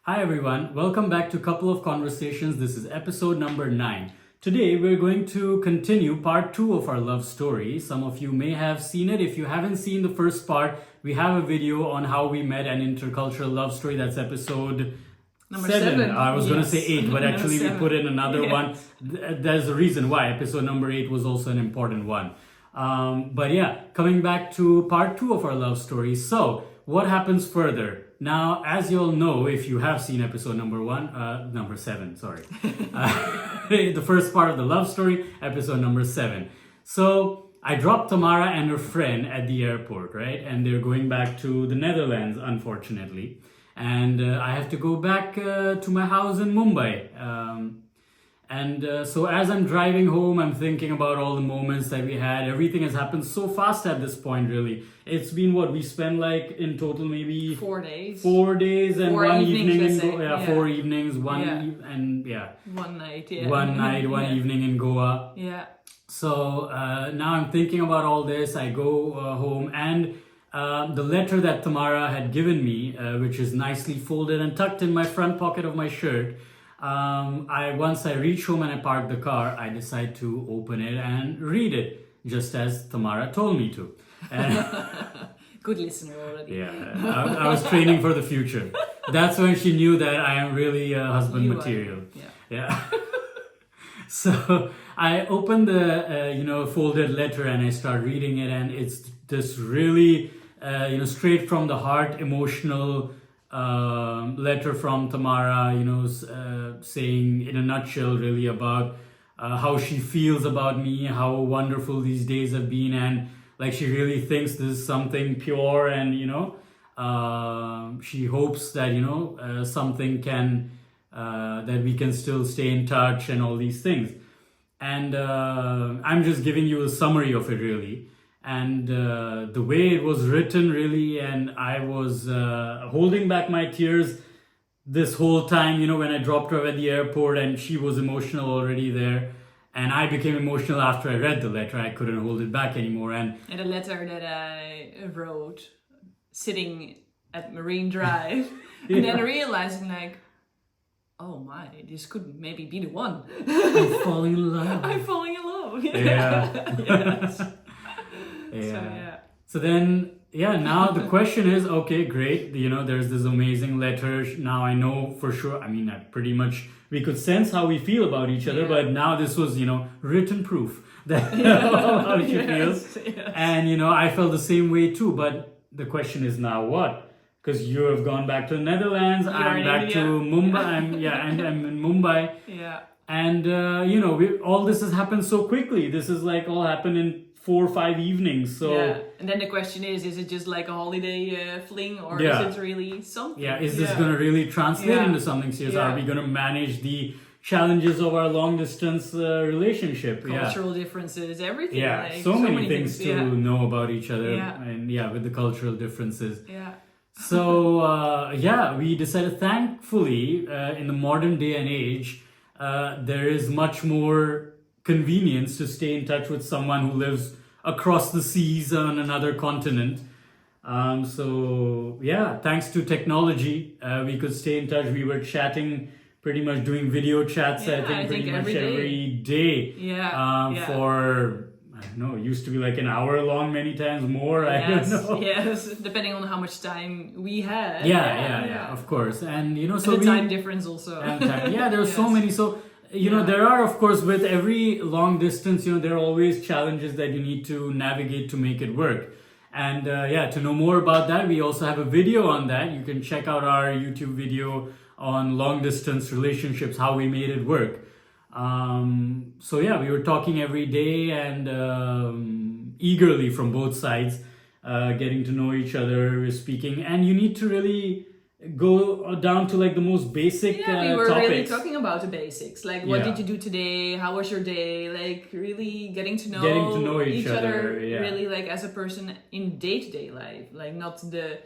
Hi everyone, welcome back to Couple of Conversations. This is episode number 9. Today we're going to continue part 2 of our love story. Some of you may have seen it. If you haven't seen the first part, we have a video on how we met an intercultural love story. That's episode Number 7. I was going to say 8, but actually we 7. put in another Yes. one. There's a reason why. Episode number 8 was also an important one. But yeah, coming back to part 2 of our love story. So, what happens further? Now, as you all know, if you have seen episode number 7, sorry. The first part of the love story, episode number 7. So, I dropped Tamara and her friend at the airport, right? And they're going back to the Netherlands, unfortunately. And I have to go back to my house in Mumbai. So as I'm driving home, I'm thinking about all the moments that we had. Everything has happened so fast at this point, really. It's been we spent like in total maybe 4 days. 4 days and 4 one evenings, evening in let's say. Goa. Yeah. 4 evenings, one night, yeah. one night, one evening in Goa. Yeah. So now I'm thinking about all this. I go home and the letter that Tamara had given me, which is nicely folded and tucked in my front pocket of my shirt. Once I reach home and I park the car, I decide to open it and read it, just as Tamara told me to. Good listener already. Yeah, I was training for the future. That's when she knew that I am really husband You are. material. Yeah. So I open the folded letter and I start reading it, and it's this really straight from the heart, emotional letter from Tamara. Saying in a nutshell really about how she feels about me, how wonderful these days have been, and like she really thinks this is something pure, and she hopes that something can. That we can still stay in touch and all these things. And I'm just giving you a summary of it really. And the way it was written really, and I was holding back my tears this whole time, when I dropped her at the airport and she was emotional already there. And I became emotional after I read the letter. I couldn't hold it back anymore. And a letter that I wrote sitting at Marine Drive and then realizing oh my, this could maybe be the one. I'm falling in love. I'm falling in love. Yeah. Yes. Yeah. So then, now the question is, okay, great. There's this amazing letter. Now I know for sure. I mean, we could sense how we feel about each other, but now this was, written proof that how she feels. Yes. And, I felt the same way too. But the question is now what? Because you have gone back to the Netherlands, I'm back India. to Mumbai. I'm in Mumbai. Yeah. And all this has happened so quickly. This is all happened in 4 or 5 evenings. So yeah. And then the question is it just like a holiday fling, or is it really something? Yeah, is this going to really translate into something serious? Yeah. Are we going to manage the challenges of our long distance relationship? Cultural differences, everything. Yeah, so many things to yeah. know about each other. Yeah. And with the cultural differences. Yeah. So, we decided, thankfully, in the modern day and age, there is much more convenience to stay in touch with someone who lives across the seas on another continent. Thanks to technology, we could stay in touch. We were chatting, pretty much doing video chats, I think pretty much every day. Yeah. For... I don't know, it used to be like an hour long many times more. Yes, I don't know. Yes, depending on how much time we had. Yeah, of course. And, so and the time difference also. And time. Yeah, there are so Yes. many. So, there are, of course, with every long distance, there are always challenges that you need to navigate to make it work. And, to know more about that, we also have a video on that. You can check out our YouTube video on long distance relationships, how we made it work. We were talking every day and eagerly from both sides, getting to know each other, speaking, and you need to really go down to the most basic we were topics. really talking about the basics, what did you do today, how was your day, really getting to know each other, really as a person in day-to-day life, not the...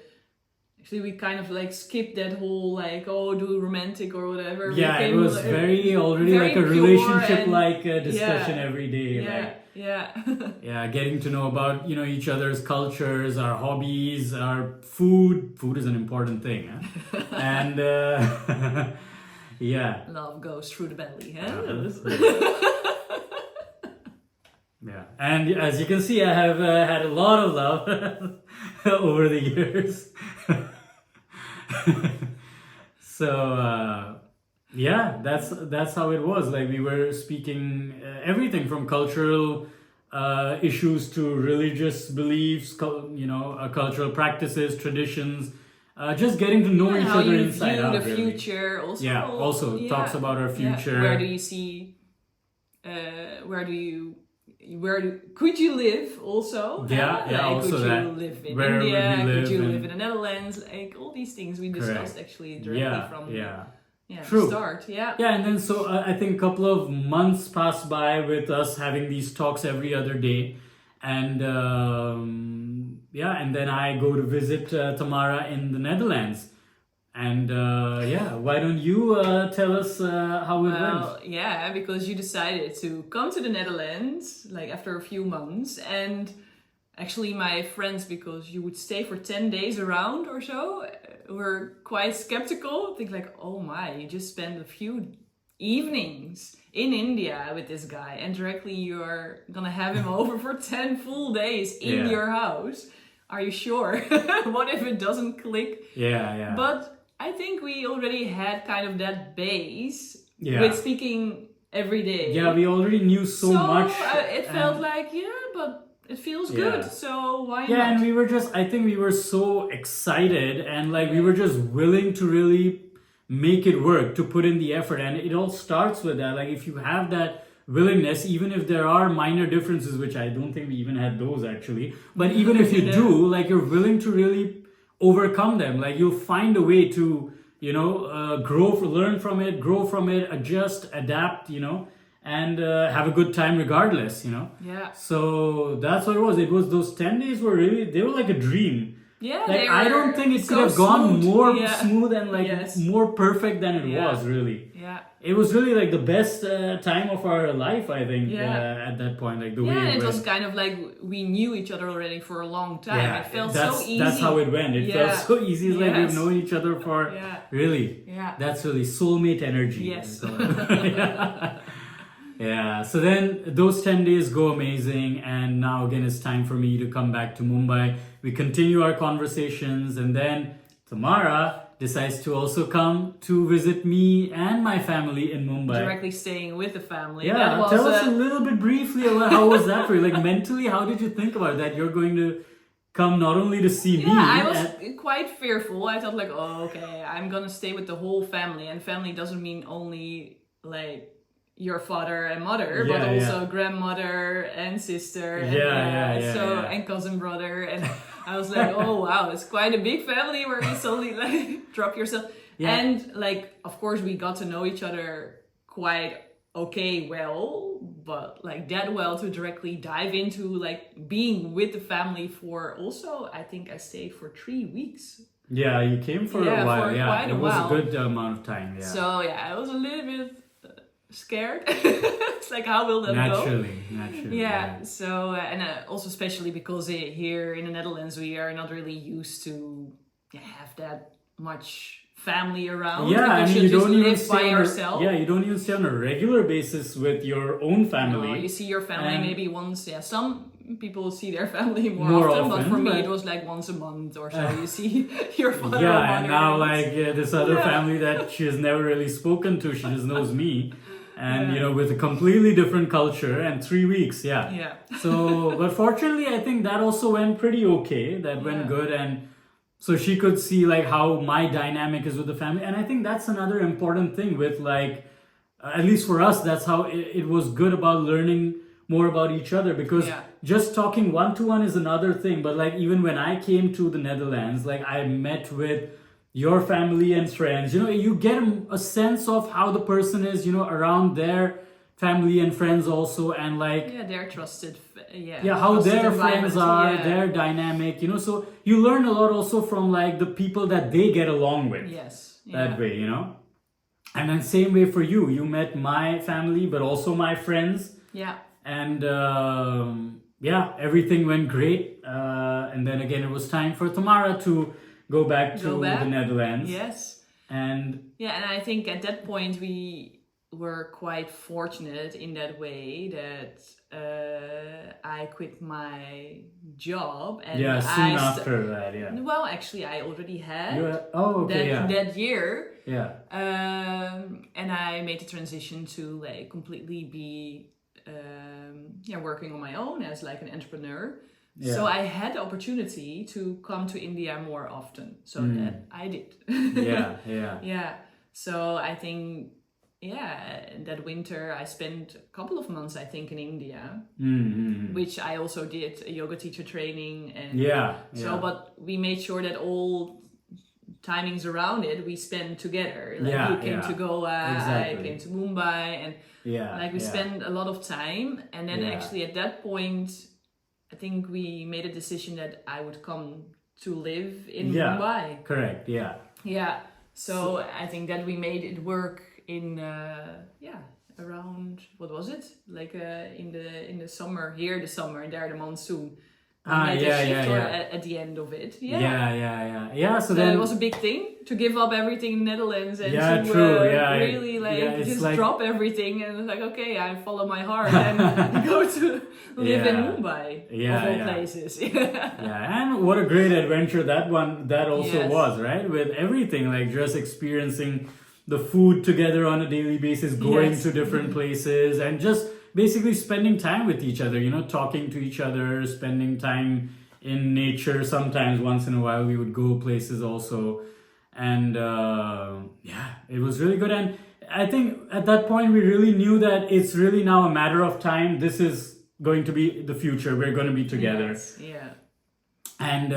Actually, we kind of skipped that whole do romantic or whatever. Yeah, it was very a relationship discussion every day. Yeah. Yeah, getting to know about, each other's cultures, our hobbies, our food. Food is an important thing, huh? And yeah. Love goes through the belly, huh? Yeah, and as you can see, I have had a lot of love over the years. So yeah, that's how it was. Like we were speaking everything from cultural issues to religious beliefs, cultural practices, traditions. Just getting to know each how other you inside view out. the Really. future also. Yeah, also talks about our future. Where do you see? Could you live also? Yeah, also could that. you live in Where would we India? live Could you and- live in the Netherlands? Like all these things we discussed actually directly from True. the start. Yeah. Yeah, and then so I think a couple of months passed by with us having these talks every other day, and and then I go to visit Tamara in the Netherlands, and why don't you tell us how it went? Yeah, because you decided to come to the Netherlands like after a few months, and actually my friends, because you would stay for 10 days around or so, were quite skeptical. Think like, oh my, you just spend a few evenings in India with this guy and directly you're gonna have him over for 10 full days in your house. Are you sure? What if it doesn't click? Yeah. But I think we already had kind of that base with speaking every day. Yeah, we already knew so much. It felt like, but it feels good, so why not? Yeah, and I think we were so excited and like we were just willing to really make it work, to put in the effort. And it all starts with that. Like if you have that willingness, even if there are minor differences, which I don't think we even had those actually, but even if you do, like you're willing to really overcome them. Like you'll find a way to, learn from it, grow from it, adjust, adapt, and have a good time regardless, Yeah. So that's what it was. It was those 10 days they were like a dream. Yeah, like I don't think it could have gone more smooth and more perfect than it was, really. Yeah. It was really like the best time of our life, I think, at that point. Like the way it was kind of like we knew each other already for a long time. Yeah, it felt so easy. That's how it went. It felt so easy. It's like we've known each other for really. Yeah. That's really soulmate energy. Yes. Yeah, so then those 10 days go amazing, and now again it's time for me to come back to Mumbai. We continue our conversations, and then Tamara decides to also come to visit me and my family in Mumbai. Directly staying with the family. Yeah, tell us a little bit briefly about how was that for you? Like mentally, how did you think about that? You're going to come not only to see me. Yeah, I was quite fearful. I thought like, oh, okay, I'm gonna stay with the whole family, and family doesn't mean only like your father and mother, but also grandmother and sister and cousin brother, and I was like, oh wow, it's quite a big family where you suddenly like drop yourself. And like of course we got to know each other quite but like that well to directly dive into like being with the family for also I think I stayed for 3 weeks. Yeah, you came for a while. It was a good amount of time. Yeah. So I was a little bit scared. It's like, how will that go? Naturally. Yeah. So and also especially because here in the Netherlands we are not really used to have that much family around. Yeah, I mean, you don't even stay by yourself. You don't even stay on a regular basis with your own family. No, you see your family maybe once. Yeah, some people see their family more often, but for me it was like once a month or so. You see your father. Yeah, and now like this other family that she has never really spoken to. She just knows me. And with a completely different culture and 3 weeks, Yeah. So, but fortunately, I think that also went pretty okay. That went good, and so she could see like how my dynamic is with the family, and I think that's another important thing with like, at least for us, that's how it was good about learning more about each other, because just talking one-to-one is another thing. But like even when I came to the Netherlands, like I met with your family and friends, you get a sense of how the person is, around their family and friends also, and like they're trusted, how their friends are, their dynamic, so you learn a lot also from like the people that they get along with. That way, and then same way for you met my family but also my friends. And yeah, everything went great. And then again, it was time for Tamara to go back to the Netherlands. Yes. And yeah, and I think at that point we were quite fortunate in that way that I quit my job. And yeah, soon after that, yeah. Well, actually, I already had that year. Yeah. And I made the transition to like completely be working on my own as like an entrepreneur. Yeah. So I had the opportunity to come to India more often. So that I did. Yeah. So I think, that winter I spent a couple of months, I think, in India, which I also did a yoga teacher training. And but we made sure that all timings around it we spent together. Like you came to Goa, I came to Mumbai, and we spent a lot of time. And then actually at that point, I think we made a decision that I would come to live in Mumbai. Correct. Yeah. Yeah. So I think that we made it work in around, what was it? Like in the summer, here the summer, and there the monsoon. At the end of it. Yeah. So then it was a big thing to give up everything in the Netherlands and to just drop everything, and it's like, okay, I follow my heart and go to live in Mumbai of all places. And what a great adventure that also was, right? With everything, like just experiencing the food together on a daily basis, going to different places, and just basically spending time with each other, talking to each other, spending time in nature. Sometimes once in a while we would go places also. And it was really good. And I think at that point we really knew that it's really now a matter of time. This is going to be the future. We're going to be together. Yes, yeah. And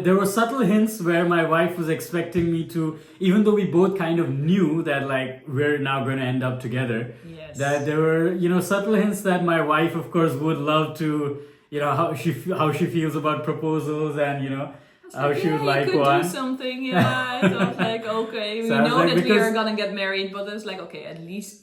there were subtle hints where my wife was expecting me to, even though we both kind of knew that like we're now going to end up together, that there were subtle hints that my wife, of course, would love to, how she feels about proposals, and how she would like one. Do something. I thought like, okay, we know that we are gonna get married, but it's like, okay, at least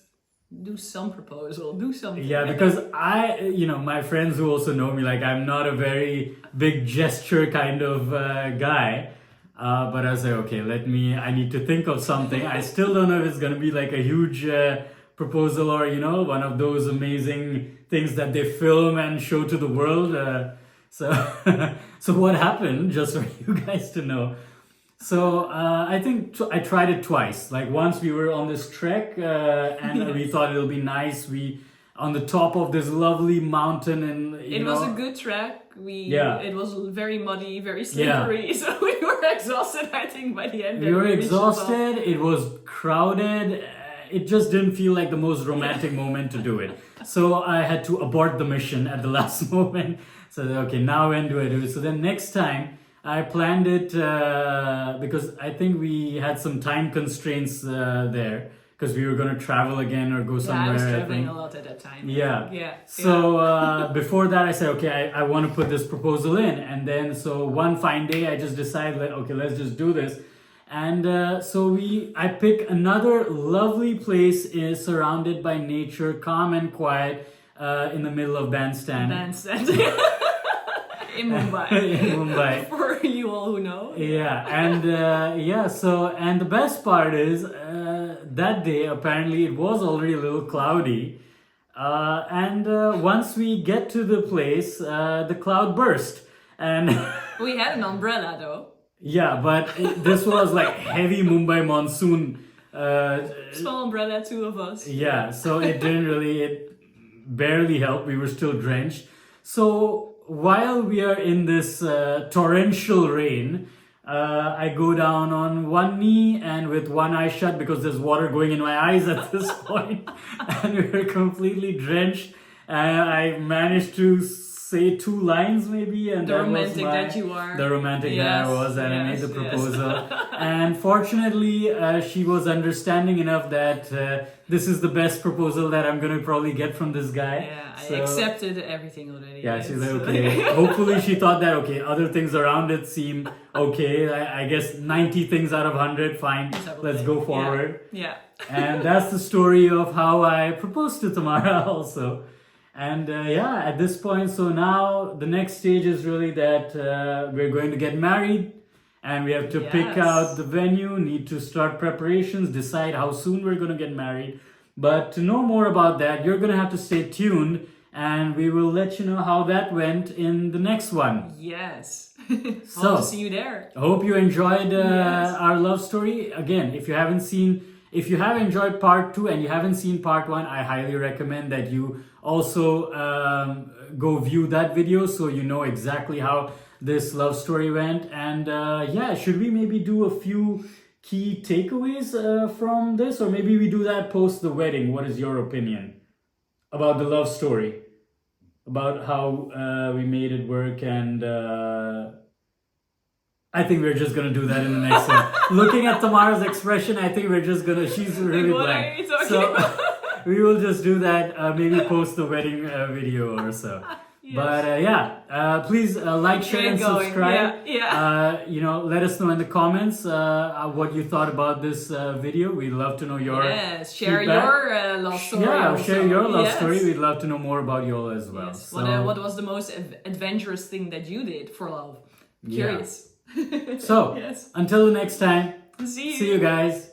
do some proposal, do something. Yeah, because my friends who also know me, like I'm not a very big gesture kind of guy. But I was like, okay, I need to think of something. I still don't know if it's going to be like a huge proposal or, one of those amazing things that they film and show to the world. So what happened, just for you guys to know. So I think I tried it twice. Like once we were on this trek and we thought it'll be nice. We on the top of this lovely mountain, and it was a good trek. It was very muddy, very slippery. So we were exhausted, I think, by the end. We were exhausted. It was crowded. It just didn't feel like the most romantic moment to do it. So I had to abort the mission at the last moment. So okay, now when do I do it? So then next time I planned it because I think we had some time constraints there because we were going to travel again or go somewhere. I was traveling a lot at that time. So before that I said, okay, I want to put this proposal in. And then so one fine day I just decided, like, okay, let's just do this. And I pick another lovely place surrounded by nature, calm and quiet in the middle of Bandstand. In Mumbai. In Mumbai. For you all who know. Yeah, and and the best part is that day apparently it was already a little cloudy, and once we get to the place, the cloud burst, and we had an umbrella though. Yeah, but this was like heavy Mumbai monsoon. Small umbrella, two of us. Yeah, so it barely helped. We were still drenched. So while we are in this torrential rain, I go down on one knee and with one eye shut because there's water going in my eyes at this point, and we were completely drenched. I managed to say 2 lines maybe, and The that was romantic that you are. the romantic that I was, and I made the proposal. And fortunately, she was understanding enough that this is the best proposal that I'm gonna probably get from this guy. Yeah, I So, accepted everything already. yeah, right? she's like, okay. Hopefully she thought that, okay, other things around it seem okay. I guess 90 things out of 100, fine. Let's go forward. Yeah. And that's the story of how I proposed to Tamara also. And yeah, at this point, so now the next stage is really that we're going to get married, and we have to pick out the venue, need to start preparations, decide how soon we're going to get married. But to know more about that, you're going to have to stay tuned, and we will let you know how that went in the next one. Yes. So, Hope to see you there. I hope you enjoyed our love story. Again, if you have enjoyed part 2 and you haven't seen part 1, I highly recommend that you also go view that video so you know exactly how this love story went. And yeah, should we maybe do a few key takeaways from this, or maybe we do that post the wedding? What is your opinion about the love story, about how we made it work? And I think we're just gonna do that in the next one. Looking at Tamara's expression, I think we're just gonna, she's really What blank. are you talking So about? we will just do that, maybe post the wedding video or so. Yes. But yeah, please like, share, and subscribe. You know, let us know in the comments what you thought about this video. We'd love to know your share feedback. your love story. Yeah, also. share your love story. We'd love to know more about you all as well. Yes. So, What was the most adventurous thing that you did for love? Curious. So, Yes. until the next time, See see you guys.